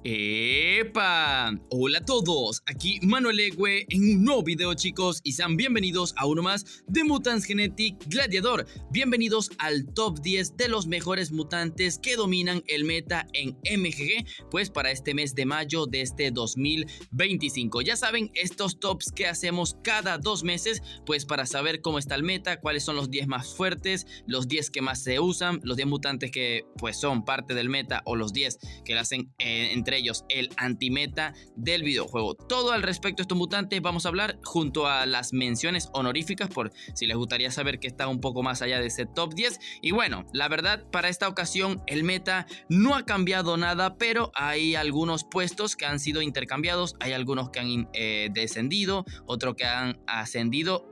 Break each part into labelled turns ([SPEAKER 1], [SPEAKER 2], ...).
[SPEAKER 1] ¡Epa! Hola a todos, aquí Manuel Egue en un nuevo video, chicos, y sean bienvenidos a uno más de Mutants Genetic Gladiador. Bienvenidos al top 10 de los mejores mutantes que dominan el meta en MGG, pues para este mes de mayo de este 2025. Ya saben, estos tops que hacemos cada 2 meses, pues para saber cómo está el meta, cuáles son los 10 más fuertes, los 10 que más se usan, los 10 mutantes que pues son parte del meta o los 10 que le hacen entre ellos el antimeta del videojuego. Todo al respecto de estos mutantes vamos a hablar junto a las menciones honoríficas por si les gustaría saber que está un poco más allá de ese top 10. Y bueno, la verdad, para esta ocasión el meta no ha cambiado nada, pero hay algunos puestos que han sido intercambiados, hay algunos que han descendido, otros que han ascendido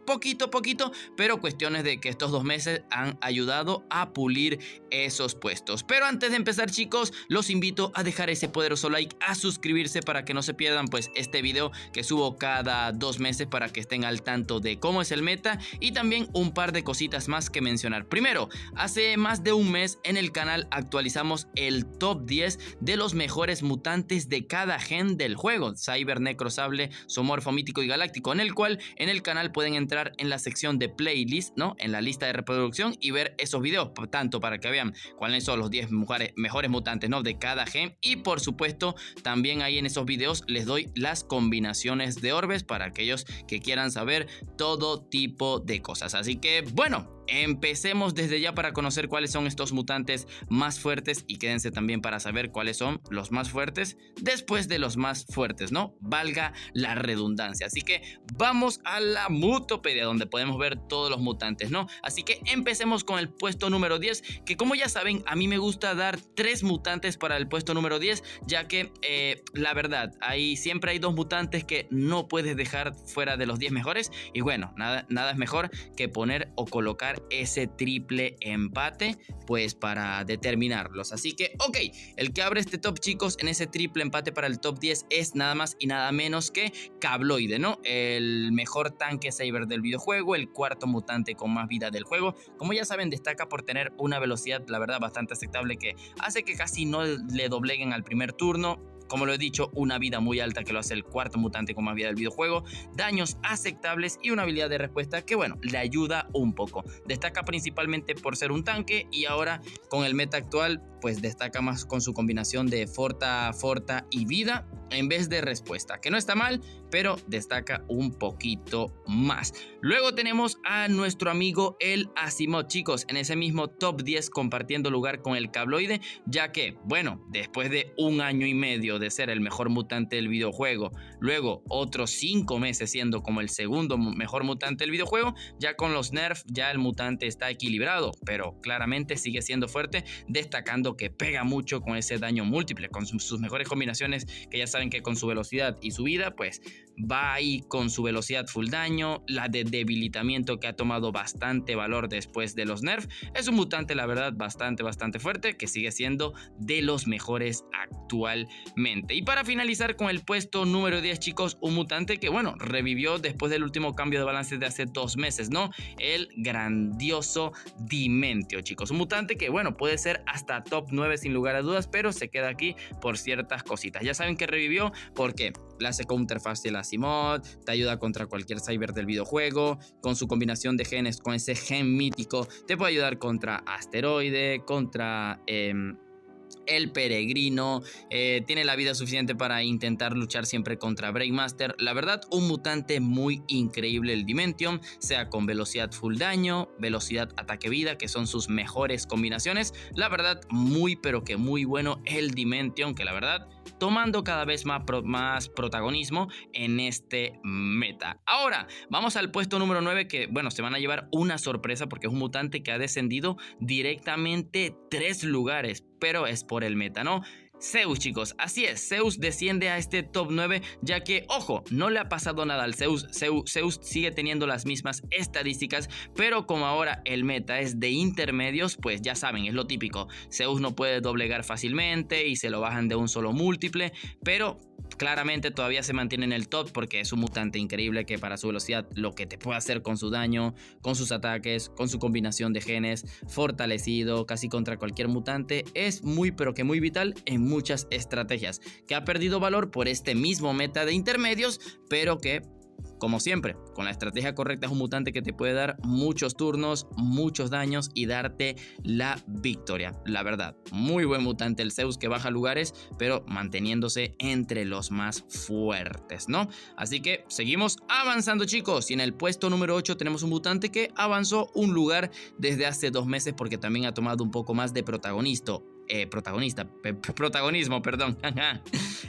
[SPEAKER 1] poquito a poquito, pero cuestiones de que estos 2 meses han ayudado a pulir esos puestos. Pero antes de empezar, chicos, los invito a dejar ese poderoso like, a suscribirse para que no se pierdan pues este video que subo cada 2 meses para que estén al tanto de cómo es el meta, y también un par de cositas más que mencionar. Primero, hace más de un mes en el canal actualizamos el top 10 de los mejores mutantes de cada gen del juego, Cyber, Necro, Sable, Zoomorfo, Mítico y Galáctico, en el cual en el canal pueden entrar en la sección de playlist, ¿no? En la lista de reproducción y ver esos videos, tanto para que vean cuáles son los 10 mejores mutantes, ¿no? De cada gen, y por supuesto también ahí en esos videos les doy las combinaciones de orbes para aquellos que quieran saber todo tipo de cosas. Así que bueno, empecemos desde ya para conocer cuáles son estos mutantes más fuertes, y quédense también para saber cuáles son los más fuertes después de los más fuertes, ¿no? Valga la redundancia. Así que vamos a la Mutopedia, donde podemos ver todos los mutantes, ¿no? Así que empecemos con el puesto número 10, que como ya saben, a mí me gusta dar 3 mutantes para el puesto número 10, ya que la verdad, siempre hay 2 mutantes que no puedes dejar fuera de los 10 mejores, y bueno, nada es mejor que poner o colocar ese triple empate pues para determinarlos. Así que ok, el que abre este top, chicos, en ese triple empate para el top 10 es nada más y nada menos que Cabloide, ¿no? El mejor tanque Saber del videojuego, el cuarto mutante con más vida del juego. Como ya saben, destaca por tener una velocidad, la verdad, bastante aceptable, que hace que casi no le dobleguen al primer turno. Como lo he dicho, una vida muy alta que lo hace el cuarto mutante con más vida del videojuego, daños aceptables y una habilidad de respuesta que, bueno, le ayuda un poco. Destaca principalmente por ser un tanque, y ahora con el meta actual pues destaca más con su combinación de forta y vida en vez de respuesta, que no está mal, pero destaca un poquito más. Luego tenemos a nuestro amigo el Asimov, chicos, en ese mismo top 10 compartiendo lugar con el Cabloide, ya que, bueno, después de 1 año y medio de ser el mejor mutante del videojuego, luego otros 5 meses siendo como el segundo mejor mutante del videojuego, ya con los nerfs ya el mutante está equilibrado, pero claramente sigue siendo fuerte, destacando que pega mucho con ese daño múltiple, con sus mejores combinaciones, que ya saben que con su velocidad y su vida pues va ahí con su velocidad full daño, la de debilitamiento que ha tomado bastante valor después de los nerfs. Es un mutante, la verdad, bastante fuerte, que sigue siendo de los mejores actualmente. Y para finalizar con el puesto número 10, chicos, un mutante que, bueno, revivió después del último cambio de balance de hace 2 meses, ¿no? El grandioso Dimentio, chicos. Un mutante que, bueno, puede ser hasta top 9 sin lugar a dudas, pero se queda aquí por ciertas cositas. Ya saben que revivió porque le hace counter fácil a Asimov, te ayuda contra cualquier Cyber del videojuego, con su combinación de genes, con ese gen mítico, te puede ayudar contra Asteroide, contra el Peregrino, tiene la vida suficiente para intentar luchar siempre contra Breakmaster. La verdad, un mutante muy increíble el Dimension, sea con velocidad full daño, velocidad ataque vida, que son sus mejores combinaciones. La verdad, muy pero que muy bueno el Dimension, que la verdad tomando cada vez más protagonismo en este meta. Ahora vamos al puesto número 9, que, bueno, se van a llevar una sorpresa porque es un mutante que ha descendido directamente 3 lugares, pero es por el meta, ¿no? Zeus, chicos, así es, Zeus desciende a este top 9, ya que, ojo, no le ha pasado nada al Zeus. Zeus sigue teniendo las mismas estadísticas, pero como ahora el meta es de intermedios, pues ya saben, es lo típico, Zeus no puede doblegar fácilmente y se lo bajan de un solo múltiple, pero claramente todavía se mantiene en el top porque es un mutante increíble que para su velocidad, lo que te puede hacer con su daño, con sus ataques, con su combinación de genes, fortalecido casi contra cualquier mutante, es muy pero que muy vital en muchas estrategias, que ha perdido valor por este mismo meta de intermedios, pero que, como siempre, con la estrategia correcta es un mutante que te puede dar muchos turnos, muchos daños y darte la victoria. La verdad, muy buen mutante el Zeus, que baja lugares, pero manteniéndose entre los más fuertes, ¿no? Así que seguimos avanzando, chicos. Y en el puesto número 8 tenemos un mutante que avanzó un lugar desde hace 2 meses porque también ha tomado un poco más de protagonismo, perdón.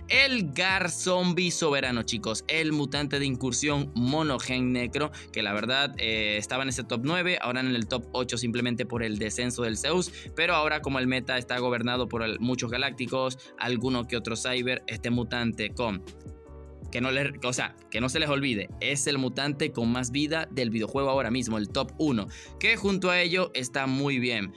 [SPEAKER 1] El Gar Zombie Soberano, chicos, el mutante de incursión monogen necro, que la verdad estaba en ese top 9, ahora en el top 8 simplemente por el descenso del Zeus, pero ahora como el meta está gobernado por muchos galácticos, alguno que otro cyber, este mutante con... Que no se les olvide, es el mutante con más vida del videojuego ahora mismo, el top 1, que junto a ello está muy bien.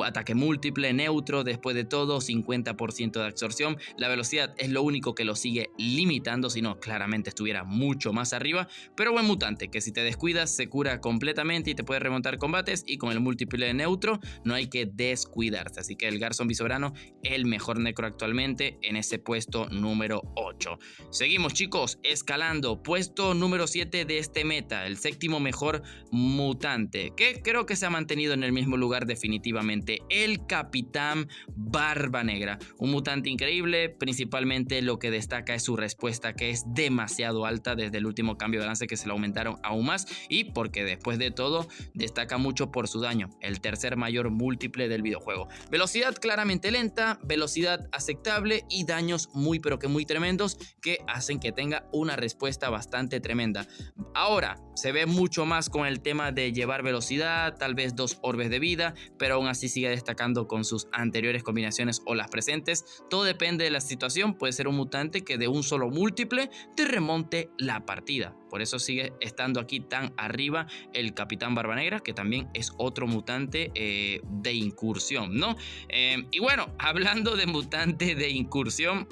[SPEAKER 1] Ataque múltiple, neutro, después de todo 50% de absorción. La velocidad es lo único que lo sigue limitando, si no claramente estuviera mucho más arriba, pero buen mutante que si te descuidas se cura completamente y te puede remontar combates, y con el múltiple de neutro no hay que descuidarse. Así que el Gar Zombie Soberano, el mejor necro actualmente en ese puesto número 8. Seguimos, chicos, escalando, puesto número 7 de este meta, el séptimo mejor mutante, que creo que se ha mantenido en el mismo lugar definitivamente, el Capitán Barba Negra, un mutante increíble. Principalmente lo que destaca es su respuesta, que es demasiado alta desde el último cambio de balance, que se lo aumentaron aún más, y porque después de todo destaca mucho por su daño, el tercer mayor múltiple del videojuego. Velocidad claramente lenta, velocidad aceptable y daños muy pero que muy tremendos, que hacen que tenga una respuesta bastante tremenda. Ahora se ve mucho más con el tema de llevar velocidad, tal vez 2 orbes de vida, pero aún así sigue destacando con sus anteriores combinaciones o las presentes. Todo depende de la situación. Puede ser un mutante que de un solo múltiple te remonte la partida. Por eso sigue estando aquí tan arriba el Capitán Barba Negra, que también es otro mutante de incursión, ¿no? Y bueno, hablando de mutante de incursión,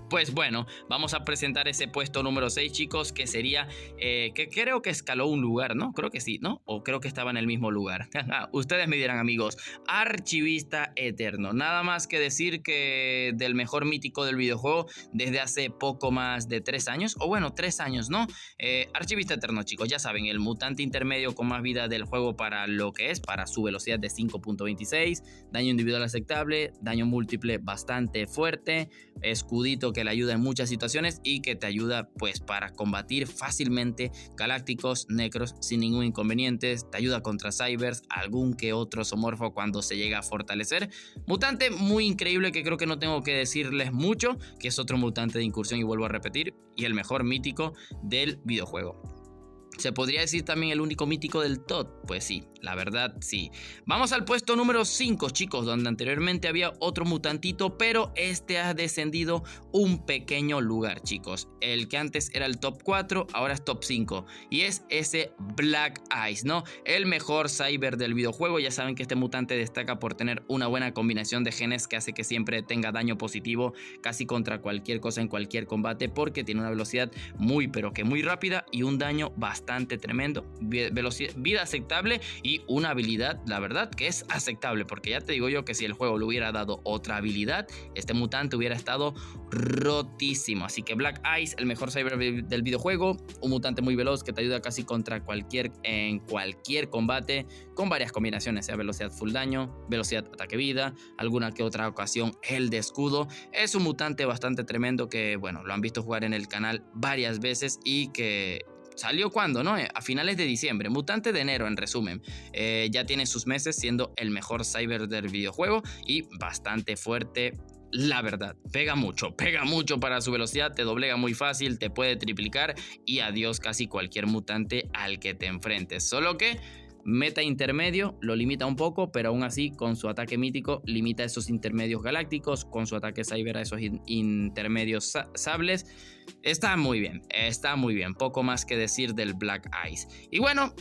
[SPEAKER 1] pues bueno, vamos a presentar ese puesto número 6, chicos, que sería, que creo que escaló un lugar, ¿no? Creo que sí, ¿no? O creo que estaba en el mismo lugar. Ustedes me dirán, amigos. Archivista Eterno. Nada más que decir que del mejor mítico del videojuego desde hace poco más de 3 años, o bueno, 3 años, ¿no? Archivista Eterno, chicos, ya saben, el mutante intermedio con más vida del juego para lo que es, para su velocidad de 5.26, daño individual aceptable, daño múltiple bastante fuerte, escudito que le ayuda en muchas situaciones y que te ayuda pues para combatir fácilmente galácticos, necros sin ningún inconveniente. Te ayuda contra cybers, algún que otro zoomorfo cuando se llega a fortalecer. Mutante muy increíble que creo que no tengo que decirles mucho, que es otro mutante de incursión y vuelvo a repetir, y el mejor mítico del videojuego. ¿Se podría decir también el único mítico del TOD? Pues sí, la verdad sí. Vamos al puesto número 5, chicos, donde anteriormente había otro mutantito, pero este ha descendido un pequeño lugar, chicos. El que antes era el top 4, ahora es top 5. Y es ese Black Ice, ¿no? El mejor cyber del videojuego. Ya saben que este mutante destaca por tener una buena combinación de genes que hace que siempre tenga daño positivo casi contra cualquier cosa en cualquier combate, porque tiene una velocidad muy pero que muy rápida y un daño bastante tremendo, velocidad, vida aceptable y una habilidad, la verdad que es aceptable, porque ya te digo yo que si el juego le hubiera dado otra habilidad, este mutante hubiera estado rotísimo. Así que Black Ice, el mejor cyber del videojuego, un mutante muy veloz que te ayuda casi contra en cualquier combate, con varias combinaciones, sea velocidad full daño, velocidad ataque vida, alguna que otra ocasión el de escudo. Es un mutante bastante tremendo que, bueno, lo han visto jugar en el canal varias veces y que salió cuando, ¿no? A finales de diciembre, mutante de enero en resumen. Ya tiene sus meses siendo el mejor cyber del videojuego y bastante fuerte. La verdad, pega mucho para su velocidad, te doblega muy fácil, te puede triplicar y adiós casi cualquier mutante al que te enfrentes. Solo que meta intermedio lo limita un poco, pero aún así con su ataque mítico limita esos intermedios galácticos, con su ataque cyber a esos intermedios sables. Está muy bien, poco más que decir del Black Ice. Y bueno,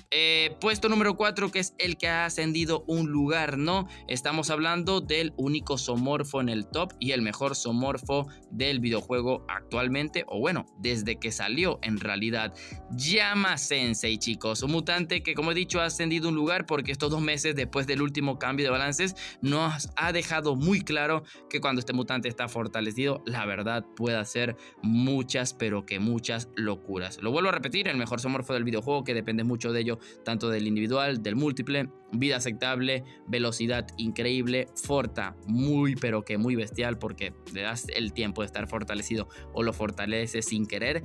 [SPEAKER 1] puesto número 4, que es el que ha ascendido un lugar, ¿no? Estamos hablando del único zoomorfo en el top y el mejor zoomorfo del videojuego actualmente, o bueno, desde que salió en realidad. Llama Sensei, chicos, un mutante que, como he dicho, ha ascendido ascendido un lugar porque estos 2 meses después del último cambio de balances nos ha dejado muy claro que cuando este mutante está fortalecido, la verdad puede hacer muchas, pero que muchas locuras. Lo vuelvo a repetir, el mejor zoomorfo del videojuego, que depende mucho de ello, tanto del individual, del múltiple, vida aceptable, velocidad increíble, forta muy, pero que muy bestial porque le das el tiempo de estar fortalecido o lo fortaleces sin querer.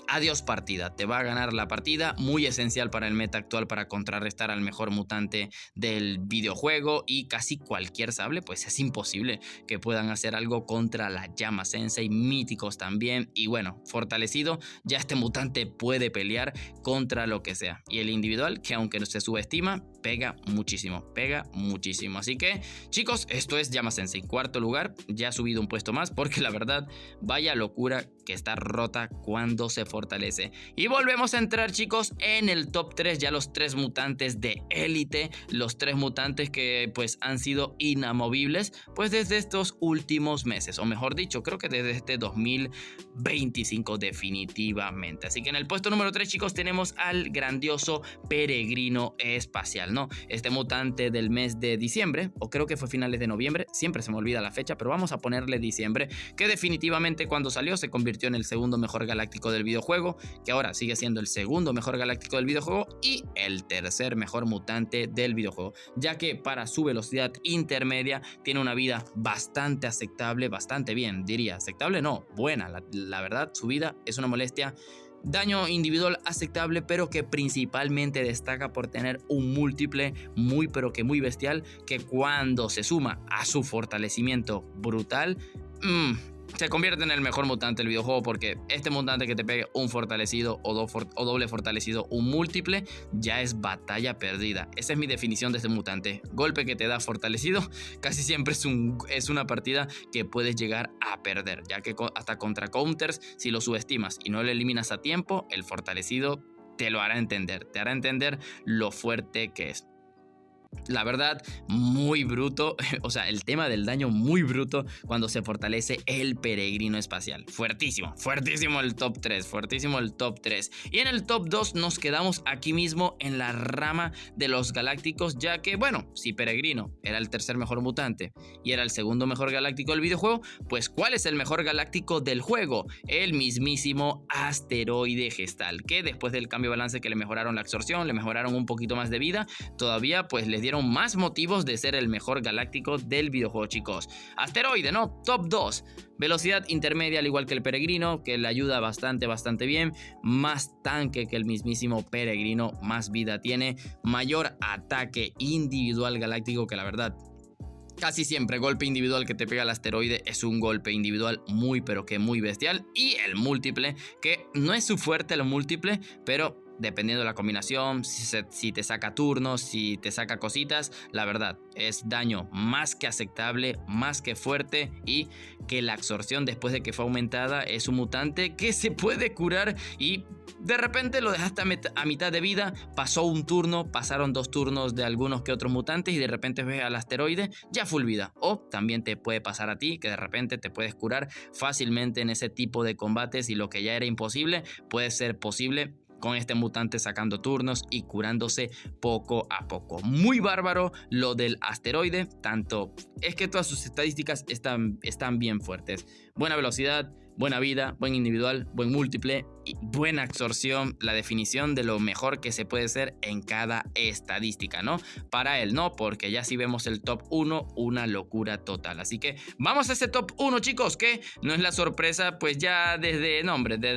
[SPEAKER 1] Adiós partida, te va a ganar la partida, muy esencial para el meta actual para contrarrestar al mejor mutante del videojuego, y casi cualquier sable pues es imposible que puedan hacer algo contra la llama sensei, míticos también, y bueno, fortalecido ya este mutante puede pelear contra lo que sea, y el individual, que aunque no se subestima, pega muchísimo, así que chicos, esto es llama sensei, cuarto lugar, ya ha subido un puesto más porque la verdad, vaya locura que está rota cuando se fortalece. Y volvemos a entrar, chicos, en el top 3, ya los 3 mutantes de élite, los 3 mutantes que pues han sido inamovibles pues desde estos últimos meses, o mejor dicho, creo que desde este 2025 definitivamente. Así que en el puesto número 3, chicos, tenemos al grandioso peregrino espacial, ¿no? Este mutante del mes de diciembre, o creo que fue finales de noviembre, siempre se me olvida la fecha, pero vamos a ponerle diciembre, que definitivamente cuando salió se convirtió en el segundo mejor galáctico del videojuego, que ahora sigue siendo el segundo mejor galáctico del videojuego y el tercer mejor mutante del videojuego, ya que para su velocidad intermedia tiene una vida bastante aceptable, bastante bien, diría, aceptable no, buena, la verdad su vida es una molestia. Daño individual aceptable, pero que principalmente destaca por tener un múltiple muy, pero que muy bestial, que cuando se suma a su fortalecimiento brutal, se convierte en el mejor mutante del videojuego, porque este mutante que te pegue un fortalecido o doble fortalecido, un múltiple, ya es batalla perdida. Esa es mi definición de este mutante. Golpe que te da fortalecido, casi siempre es una partida que puedes llegar a perder, ya que hasta contra counters, si lo subestimas y no lo eliminas a tiempo, el fortalecido te lo hará entender, te hará entender lo fuerte que es. La verdad, muy bruto, o sea, el tema del daño muy bruto cuando se fortalece el peregrino espacial. Fuertísimo, fuertísimo el top 3, fuertísimo el top 3. Y en el top 2 nos quedamos aquí mismo en la rama de los galácticos, ya que, bueno, si peregrino era el tercer mejor mutante y era el segundo mejor galáctico del videojuego, pues ¿cuál es el mejor galáctico del juego? El mismísimo asteroide gestal, que después del cambio de balance que le mejoraron la absorción, le mejoraron un poquito más de vida, todavía pues les dieron más motivos de ser el mejor galáctico del videojuego, chicos. Asteroide, ¿no? Top 2. Velocidad intermedia, al igual que el peregrino, que le ayuda bastante bien. Más tanque que el mismísimo peregrino, más vida tiene. Mayor ataque individual galáctico, que la verdad, casi siempre golpe individual que te pega el asteroide es un golpe individual muy, pero que muy bestial. Y el múltiple, que no es su fuerte el múltiple, pero dependiendo de la combinación, si te saca turnos, si te saca cositas, la verdad es daño más que aceptable, más que fuerte, y que la absorción después de que fue aumentada es un mutante que se puede curar y de repente lo dejaste a mitad de vida, pasó un turno, pasaron 2 turnos de algunos que otros mutantes y de repente ves al asteroide ya full vida. O también te puede pasar a ti que de repente te puedes curar fácilmente en ese tipo de combates y lo que ya era imposible puede ser posible con este mutante sacando turnos y curándose poco a poco. Muy bárbaro lo del asteroide, tanto es que todas sus estadísticas están bien fuertes. Buena velocidad, buena vida, buen individual, buen múltiple y buena absorción, la definición de lo mejor que se puede ser en cada estadística, ¿no? Para él, ¿no? Porque ya si vemos el top 1, una locura total. Así que vamos a ese top 1, chicos, que no es la sorpresa, pues ya desde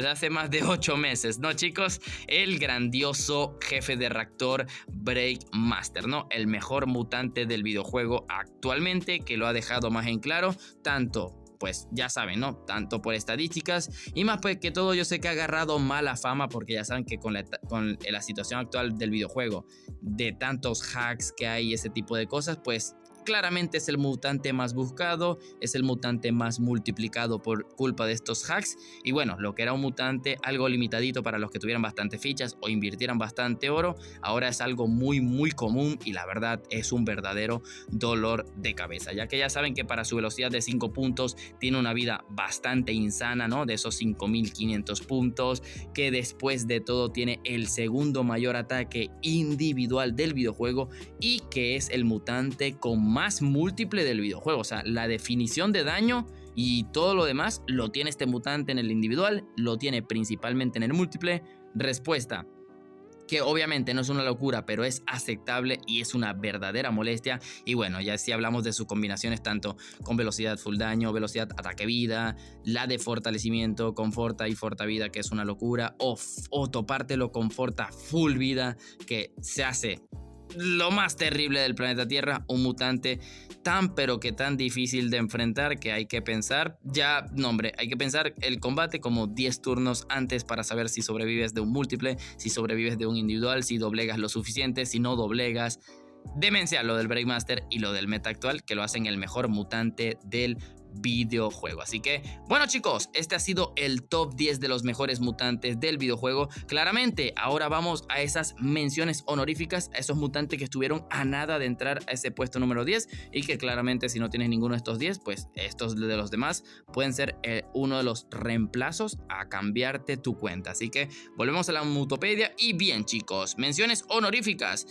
[SPEAKER 1] hace más de 8 meses, ¿no, chicos? El grandioso jefe de reactor Breakmaster, ¿no? El mejor mutante del videojuego actualmente, que lo ha dejado más en claro, tanto pues ya saben, ¿no? Tanto por estadísticas y más pues que todo, yo sé que ha agarrado mala fama porque ya saben que con la situación actual del videojuego, de tantos hacks que hay y ese tipo de cosas, pues claramente es el mutante más buscado, es el mutante más multiplicado por culpa de estos hacks. Y bueno, lo que era un mutante algo limitadito para los que tuvieran bastante fichas o invirtieran bastante oro, ahora es algo muy común y la verdad es un verdadero dolor de cabeza, ya que ya saben que para su velocidad de 5 puntos tiene una vida bastante insana, ¿no? De esos 5500 puntos, que después de todo tiene el segundo mayor ataque individual del videojuego y que es el mutante con más múltiple del videojuego. O sea, la definición de daño y todo lo demás lo tiene este mutante en el individual, lo tiene principalmente en el múltiple. Respuesta: que obviamente no es una locura, pero es aceptable y es una verdadera molestia. Y bueno, ya si hablamos de sus combinaciones tanto con velocidad full daño, velocidad ataque vida, la de fortalecimiento con forta y forta vida, que es una locura, o topártelo con forta full vida, que se hace lo más terrible del planeta Tierra. Un mutante tan pero que tan difícil de enfrentar que hay que pensar, hay que pensar el combate como 10 turnos antes para saber si sobrevives de un múltiple, si sobrevives de un individual, si doblegas lo suficiente, si no doblegas. Demencial lo del Breakmaster y lo del meta actual, que lo hacen el mejor mutante del videojuego. Así que, bueno chicos, este ha sido el top 10 de los mejores mutantes del videojuego. Claramente, ahora vamos a esas menciones honoríficas, a esos mutantes que estuvieron a nada de entrar a ese puesto número 10 y que claramente si no tienes ninguno de estos 10, pues estos de los demás pueden ser uno de los reemplazos a cambiarte tu cuenta. Así que volvemos a la Mutopedia y bien chicos, menciones honoríficas.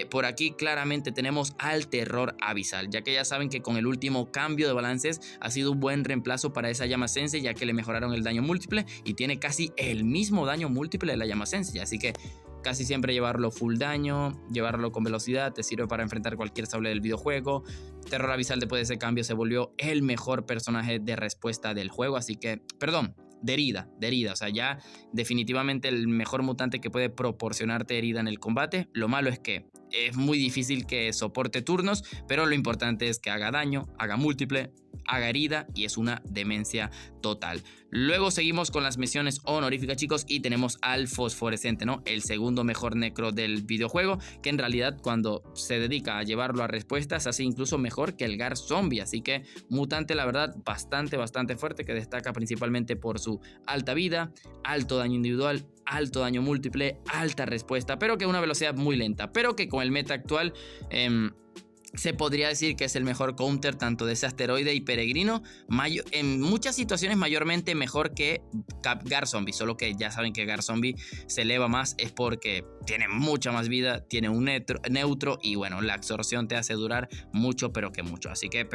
[SPEAKER 1] Por aquí claramente tenemos al Terror Abisal, ya que ya saben que con el último cambio de balances ha sido un buen reemplazo para esa llama Sensei, ya que le mejoraron el daño múltiple y tiene casi el mismo daño múltiple de la llama Sensei. Así que casi siempre llevarlo full daño, llevarlo con velocidad, te sirve para enfrentar cualquier sable del videojuego. Terror Abisal después de ese cambio se volvió el mejor personaje de respuesta del juego, así que, perdón, de herida, o sea, ya definitivamente el mejor mutante que puede proporcionarte herida en el combate. Lo malo es que es muy difícil que soporte turnos, pero lo importante es que haga daño, haga múltiple, haga herida y es una demencia total. Luego seguimos con las menciones honoríficas chicos y tenemos al Fosforescente, ¿no? El segundo mejor necro del videojuego, que en realidad cuando se dedica a llevarlo a respuestas hace incluso mejor que el Gar Zombie, así que mutante la verdad bastante fuerte, que destaca principalmente por su alta vida, alto daño individual, alto daño múltiple, alta respuesta, pero que una velocidad muy lenta, pero que con el meta actual se podría decir que es el mejor counter tanto de ese asteroide y peregrino, en muchas situaciones mayormente mejor que Gar Zombie, solo que ya saben que Gar Zombie se eleva más es porque tiene mucha más vida, tiene un neutro y bueno, la absorción te hace durar mucho, pero que mucho, así que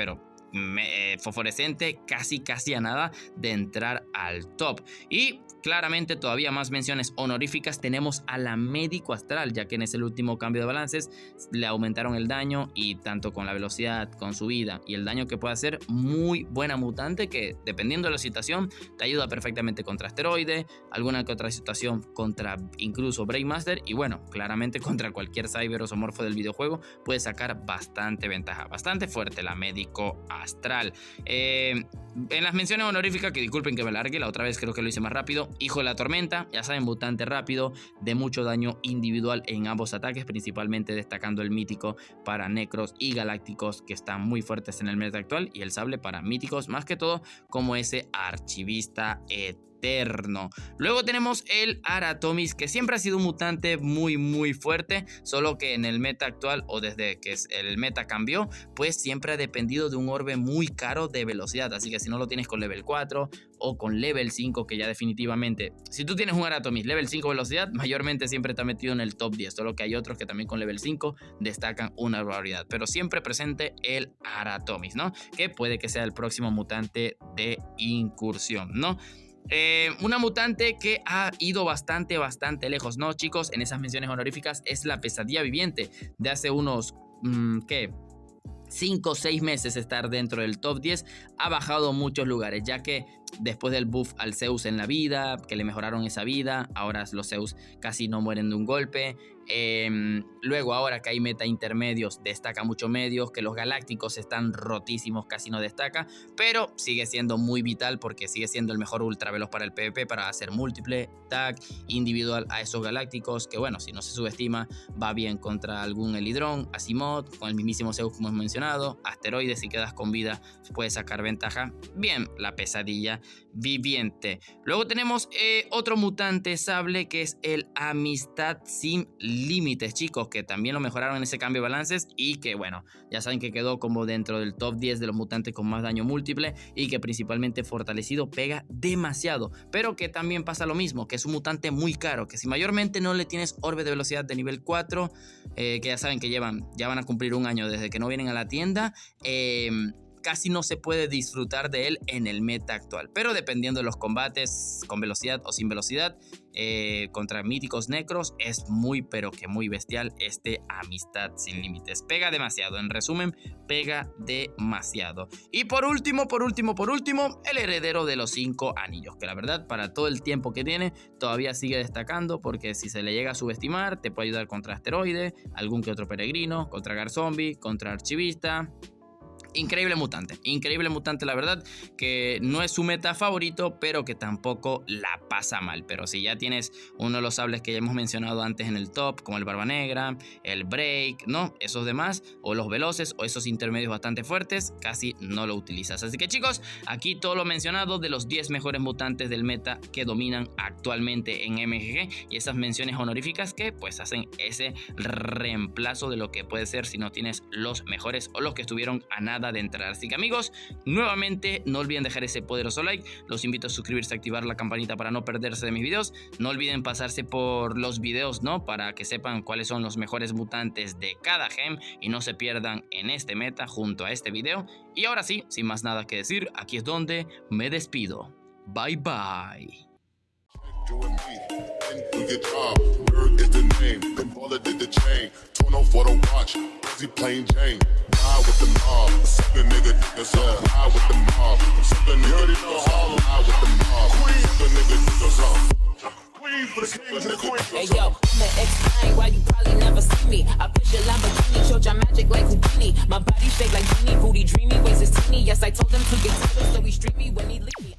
[SPEAKER 1] Fosforescente casi a nada de entrar al top. Y claramente todavía más menciones honoríficas tenemos a la Médico Astral, ya que en ese último cambio de balances le aumentaron el daño y tanto con la velocidad, con su vida y el daño que puede hacer, muy buena mutante que dependiendo de la situación te ayuda perfectamente contra asteroide, alguna que otra situación contra incluso Breakmaster y bueno, claramente contra cualquier cyber o zoomorfo del videojuego puede sacar bastante ventaja, bastante fuerte la Médico Astral. En las menciones honoríficas, que disculpen que me largue, la otra vez creo que lo hice más rápido, Hijo de la Tormenta, ya saben, mutante rápido, de mucho daño individual en ambos ataques, principalmente destacando el mítico para necros y galácticos que están muy fuertes en el meta actual y el sable para míticos, más que todo como ese archivista eterno. Luego tenemos el Aratomis, que siempre ha sido un mutante muy fuerte, solo que en el meta actual o desde que el meta cambió, pues siempre ha dependido de un orbe muy caro de velocidad, así que si no lo tienes con level 4 o con level 5, que ya definitivamente, si tú tienes un Aratomis level 5 velocidad, mayormente siempre está metido en el top 10, solo que hay otros que también con level 5 destacan una barbaridad, pero siempre presente el Aratomis, ¿no? Que puede que sea el próximo mutante de incursión, ¿no? Una mutante que ha ido bastante lejos, ¿no, chicos? En esas menciones honoríficas es la Pesadilla Viviente, de hace unos, ¿qué? 5 o 6 meses estar dentro del top 10, ha bajado muchos lugares, ya que después del buff al Zeus en la vida, que le mejoraron esa vida, ahora los Zeus casi no mueren de un golpe, Luego, ahora que hay meta intermedios, destaca mucho medios, que los galácticos están rotísimos, casi no destaca, pero sigue siendo muy vital porque sigue siendo el mejor ultra veloz para el PvP, para hacer múltiple, tag, individual a esos galácticos, que bueno, si no se subestima, va bien contra algún Elidrón, Asimov, con el mismísimo Zeus como hemos mencionado, Asteroides, si quedas con vida puedes sacar ventaja. Bien, la pesadilla viviente. Luego tenemos otro mutante sable que es el Amistad Sin Límites, chicos, que también lo mejoraron en ese cambio de balances y que bueno, ya saben que quedó como dentro del top 10 de los mutantes con más daño múltiple y que principalmente fortalecido pega demasiado, pero que también pasa lo mismo, que es un mutante muy caro, que si mayormente no le tienes orbe de velocidad de nivel 4, que ya saben que ya van a cumplir un año desde que no vienen a la tienda, casi no se puede disfrutar de él en el meta actual, pero dependiendo de los combates con velocidad o sin velocidad, contra míticos necros, es muy pero que muy bestial este Amistad Sin Límites. Pega demasiado, en resumen, pega demasiado. Y por último, el heredero de los 5 anillos, que la verdad para todo el tiempo que tiene todavía sigue destacando, porque si se le llega a subestimar te puede ayudar contra Asteroide, algún que otro peregrino, contra Garzombie, contra Archivista. Increíble mutante la verdad, que no es su meta favorito, pero que tampoco la pasa mal. Pero si ya tienes uno de los sables que ya hemos mencionado antes en el top, como el Barba Negra, el Break, ¿no? Esos demás, o los veloces, o esos intermedios bastante fuertes, casi no lo utilizas. Así que chicos, aquí todo lo mencionado de los 10 mejores mutantes del meta que dominan actualmente en MGG, y esas menciones honoríficas que pues hacen ese reemplazo de lo que puede ser si no tienes los mejores o los que estuvieron a nada de entrar. Así que amigos, nuevamente no olviden dejar ese poderoso like, los invito a suscribirse, activar la campanita para no perderse de mis videos, no olviden pasarse por los videos, ¿no? Para que sepan cuáles son los mejores mutantes de cada gem y no se pierdan en este meta junto a este video. Y ahora sí, sin más nada que decir, aquí es donde me despido. Bye bye.
[SPEAKER 2] Plain Jane, ride with the mob, suck a nigga, that's all. Ride with the mob, suck a nigga, that's all. Ride with the mob, suck a nigga, that's all. Queen for the kings and the queens.
[SPEAKER 3] Hey yo, I'ma explain why you probably never see me. I push a Lamborghini, show your magic like Houdini. My body shake like genie, booty dreamy, waist is teeny. Yes, I told him to get tighter, so he streamed me when he leave me.